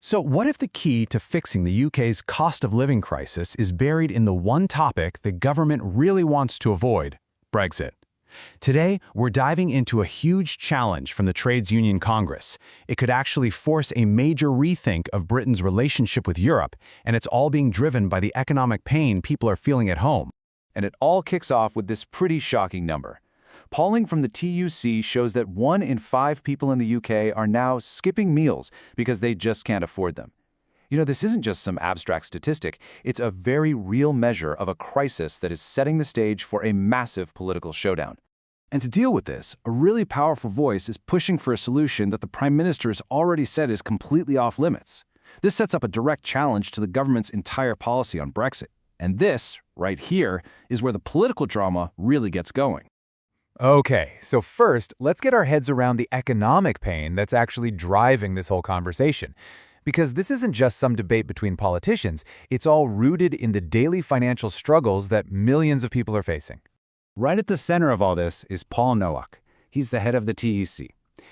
So what if the key to fixing the UK's cost of living crisis is buried in the one topic the government really wants to avoid: Brexit? Today, we're diving into a huge challenge from the Trades Union Congress. It could actually force a major rethink of Britain's relationship with Europe, and it's all being driven by the economic pain people are feeling at home. And it all kicks off with this pretty shocking number. Polling from the TUC shows that 1 in 5 people in the UK are now skipping meals because they just can't afford them. You know, this isn't just some abstract statistic, it's a very real measure of a crisis that is setting the stage for a massive political showdown. And to deal with this, a really powerful voice is pushing for a solution that the Prime Minister has already said is completely off limits. This sets up a direct challenge to the government's entire policy on Brexit. And this, right here, is where the political drama really gets going. Okay, so first, let's get our heads around the economic pain that's actually driving this whole conversation. Because this isn't just some debate between politicians, it's all rooted in the daily financial struggles that millions of people are facing. Right at the center of all this is Paul Nowak. He's the head of the TUC.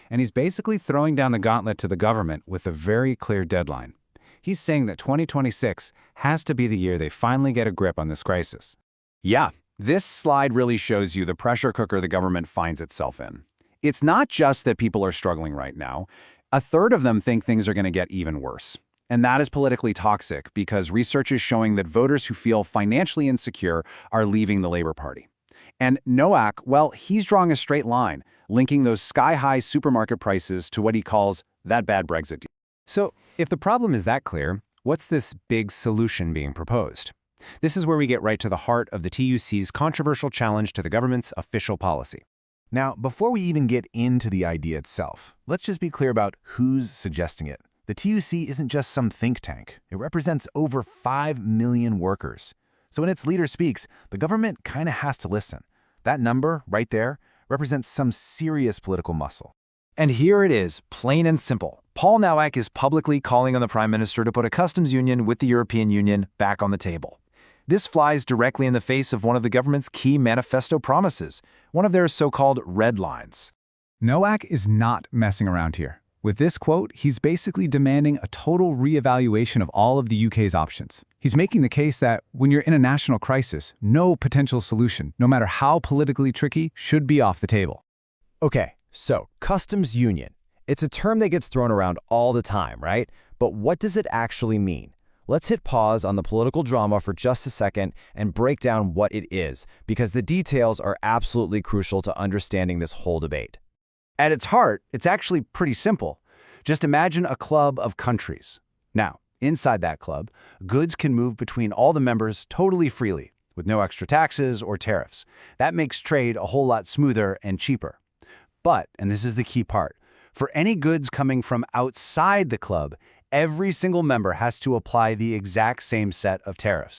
And he's basically throwing down the gauntlet to the government with a very clear deadline. He's saying that 2026 has to be the year they finally get a grip on this crisis. Yeah, this slide really shows you the pressure cooker the government finds itself in. It's not just that people are struggling right now. A third of them think things are going to get even worse. And that is politically toxic because research is showing that voters who feel financially insecure are leaving the Labour Party. And Nowak, well, he's drawing a straight line, linking those sky-high supermarket prices to what he calls that bad Brexit deal. So, if the problem is that clear, what's this big solution being proposed? This is where we get right to the heart of the TUC's controversial challenge to the government's official policy. Now, before we even get into the idea itself, let's just be clear about who's suggesting it. The TUC isn't just some think tank. It represents over 5 million workers. So when its leader speaks, the government kind of has to listen. That number, right there, represents some serious political muscle. And here it is, plain and simple. Paul Nowak is publicly calling on the Prime Minister to put a customs union with the European Union back on the table. This flies directly in the face of one of the government's key manifesto promises, one of their so-called red lines. Nowak is not messing around here. With this quote, he's basically demanding a total reevaluation of all of the UK's options. He's making the case that when you're in a national crisis, no potential solution, no matter how politically tricky, should be off the table. Okay, so customs union. It's a term that gets thrown around all the time, right? But what does it actually mean? Let's hit pause on the political drama for just a second and break down what it is, because the details are absolutely crucial to understanding this whole debate. At its heart, it's actually pretty simple. Just imagine a club of countries. Now, inside that club, goods can move between all the members totally freely, with no extra taxes or tariffs. That makes trade a whole lot smoother and cheaper. But, and this is the key part, for any goods coming from outside the club, every single member has to apply the exact same set of tariffs.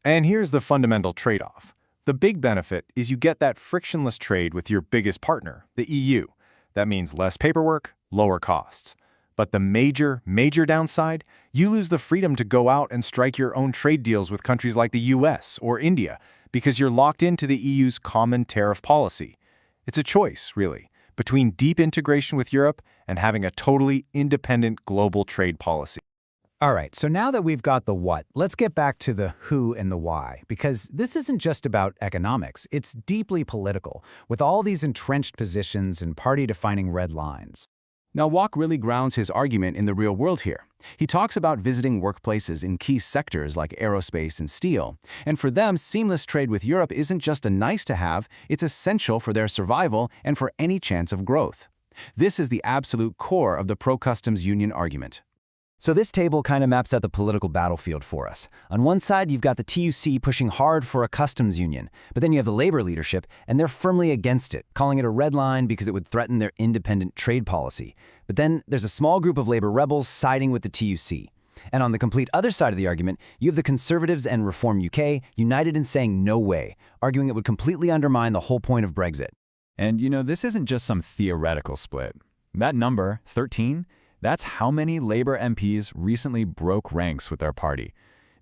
And here's the fundamental trade-off. The big benefit is you get that frictionless trade with your biggest partner, the EU. That means less paperwork, lower costs. But the major downside, you lose the freedom to go out and strike your own trade deals with countries like the US or India because you're locked into the EU's common tariff policy. It's a choice, really, between deep integration with Europe and having a totally independent global trade policy. All right, so now that we've got the what, let's get back to the who and the why, because this isn't just about economics, it's deeply political, with all these entrenched positions and party-defining red lines. Nowak really grounds his argument in the real world here. He talks about visiting workplaces in key sectors like aerospace and steel, and for them, seamless trade with Europe isn't just a nice-to-have, it's essential for their survival and for any chance of growth. This is the absolute core of the pro-customs union argument. So this table kind of maps out the political battlefield for us. On one side, you've got the TUC pushing hard for a customs union, but then you have the labor leadership, and they're firmly against it, calling it a red line because it would threaten their independent trade policy. But then there's a small group of labor rebels siding with the TUC. And on the complete other side of the argument, you have the Conservatives and Reform UK united in saying no way, arguing it would completely undermine the whole point of Brexit. And you know, this isn't just some theoretical split. That number, 13, that's how many Labour MPs recently broke ranks with their party.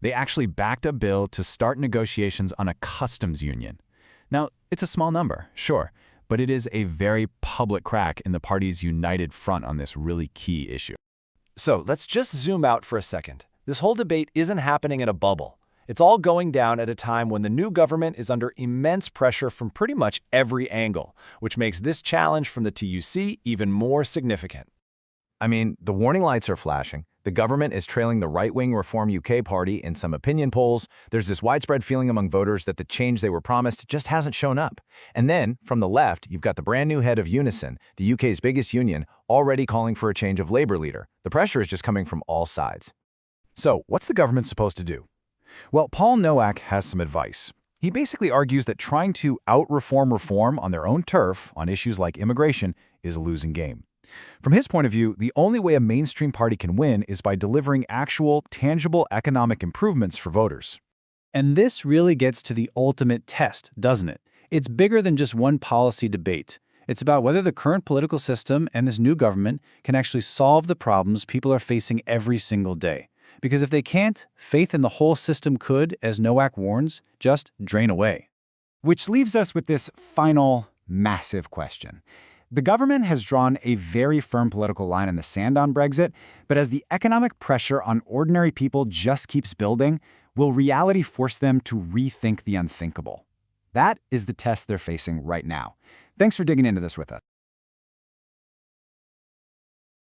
They actually backed a bill to start negotiations on a customs union. Now, it's a small number, sure, but it is a very public crack in the party's united front on this really key issue. So let's just zoom out for a second. This whole debate isn't happening in a bubble. It's all going down at a time when the new government is under immense pressure from pretty much every angle, which makes this challenge from the TUC even more significant. I mean, the warning lights are flashing. The government is trailing the right-wing Reform UK party in some opinion polls. There's this widespread feeling among voters that the change they were promised just hasn't shown up. And then, from the left, you've got the brand new head of Unison, the UK's biggest union, already calling for a change of Labour leader. The pressure is just coming from all sides. So, what's the government supposed to do? Well, Paul Nowak has some advice. He basically argues that trying to out-reform reform on their own turf on issues like immigration is a losing game. From his point of view, the only way a mainstream party can win is by delivering actual, tangible economic improvements for voters. And this really gets to the ultimate test, doesn't it? It's bigger than just one policy debate. It's about whether the current political system and this new government can actually solve the problems people are facing every single day. Because if they can't, faith in the whole system could, as Nowak warns, just drain away. Which leaves us with this final, massive question. The government has drawn a very firm political line in the sand on Brexit, but as the economic pressure on ordinary people just keeps building, will reality force them to rethink the unthinkable? That is the test they're facing right now. Thanks for digging into this with us.